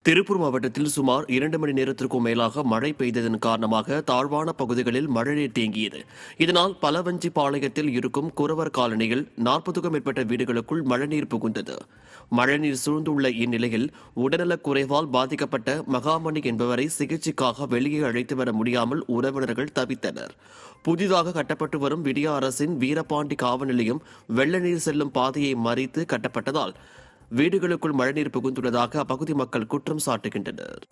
திருப்பூர் மாவட்டத்தில் சுமார் 2 மணி நேரத்திற்கும் மேலாக மழை பெய்ததன் காரணமாக தாழ்வான பகுதிகளில் மழைநீர் தேங்கியது. இதனால் பலவஞ்சிபாளையத்தில் இருக்கும் குறவர் காலனியில் 40க்கும் மேற்பட்ட வீடுகளுக்குள் மழைநீர் புகுந்தது. மழைநீர் சூழ்ந்துள்ள இந்நிலையில் உடல்நலக் குறைவால் பாதிக்கப்பட்ட மகாமணி என்பவரை சிகிச்சைக்காக வெளியே அழைத்து வர முடியாமல் உறவினர்கள் தவித்தனர். புதிதாக கட்டப்பட்டு வரும் விடியா அரசின் வீரபாண்டி காவல் நிலையம் வெள்ள நீர் செல்லும் பாதையை மறித்து கட்டப்பட்டதால் வீடுகளுக்குள் மழைநீர் புகுந்துள்ளதாக அப்பகுதி மக்கள் குற்றம் சாட்டுகின்றனர்.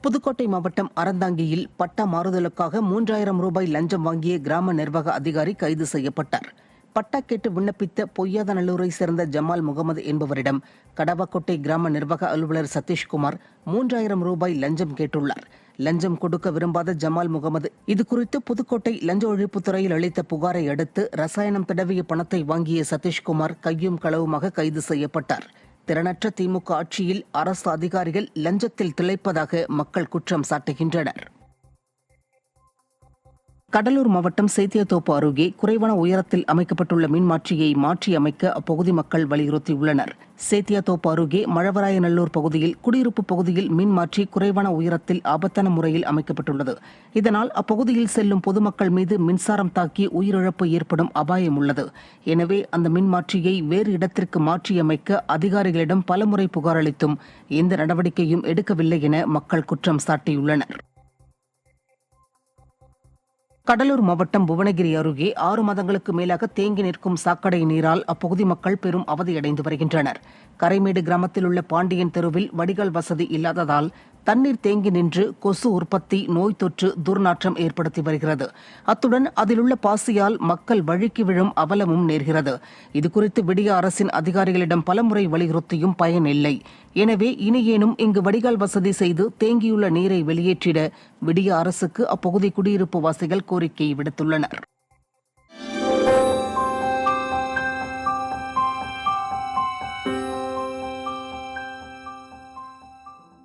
புதுக்கோட்டை மாவட்டம் அறந்தாங்கியில் பட்டா மாறுதலுக்காக 3000 ரூபாய் லஞ்சம் வாங்கிய கிராம நிர்வாக அதிகாரி கைது செய்யப்பட்டார். பட்டா கேட்டு விண்ணப்பித்த பொய்யாதநல்லூரை சேர்ந்த ஜமால் முகமது என்பவரிடம் கடவாக்கோட்டை கிராம நிர்வாக அலுவலர் சதீஷ்குமார் 3000 ரூபாய் லஞ்சம் கேட்டுள்ளார். லஞ்சம் கொடுக்க விரும்பாத ஜமால் முகமது இதுகுறித்து புதுக்கோட்டை லஞ்ச ஒழிப்புத்துறையில் அளித்த புகாரை அடுத்து ரசாயனம் தடவிய பணத்தை வாங்கிய சதீஷ்குமார் கையும் களவுமாக கைது செய்யப்பட்டார். திறனற்ற திமுக ஆட்சியில் அரசு அதிகாரிகள் லஞ்சத்தில் திளைப்பதாக மக்கள் குற்றம் சாட்டுகின்றனர். கடலூர் மாவட்டம் சேத்தியாத்தோப்பு அருகே குறைவான உயரத்தில் அமைக்கப்பட்டுள்ள மின்மாற்றியை மாற்றி அமைக்க அப்பகுதி மக்கள் வலியுறுத்தியுள்ளனர். சேத்தியாத்தோப்பு அருகே மழவராயநல்லூர் பகுதியில் குடியிருப்பு பகுதியில் மின்மாற்றி குறைவான உயரத்தில் ஆபத்தான முறையில் அமைக்கப்பட்டுள்ளது. இதனால் அப்பகுதியில் செல்லும் பொதுமக்கள் மீது மின்சாரம் தாக்கி உயிரிழப்பு ஏற்படும் அபாயம் உள்ளது. எனவே அந்த மின்மாற்றியை வேறு இடத்திற்கு மாற்றியமைக்க அதிகாரிகளிடம் பலமுறை புகார் அளித்தும் எந்த நடவடிக்கையும் எடுக்கவில்லை என மக்கள் குற்றம் சாட்டியுள்ளனர். கடலூர் மாவட்டம் புவனகிரி அருகே 6 மாதங்களுக்கு மேலாக தேங்கி நிற்கும் சாக்கடை நீரால் அப்பகுதி மக்கள் பெரும் அவதியடைந்து வருகின்றனர். கரைமேடு கிராமத்தில் உள்ள பாண்டியன் தெருவில் வடிகால் வசதி இல்லாததால் தண்ணீர் தேங்கி நின்று கொசு உற்பத்தி, நோய் தொற்று, துர்நாற்றம் ஏற்படுத்தி வருகிறது. அத்துடன் அதில் உள்ள பாசியால் மக்கள் வழுக்கி விழும் அவலமும் நேர்கிறது. இதுகுறித்து விடிய அரசின் அதிகாரிகளிடம் பலமுறை வலியுறுத்தியும் பயனில்லை. எனவே இனியேனும் இங்கு வடிகால் வசதி செய்து தேங்கியுள்ள நீரை வெளியேற்றிட விடிய அரசுக்கு அப்பகுதி குடியிருப்பு வாசிகள் கோரிக்கை விடுத்துள்ளனர்.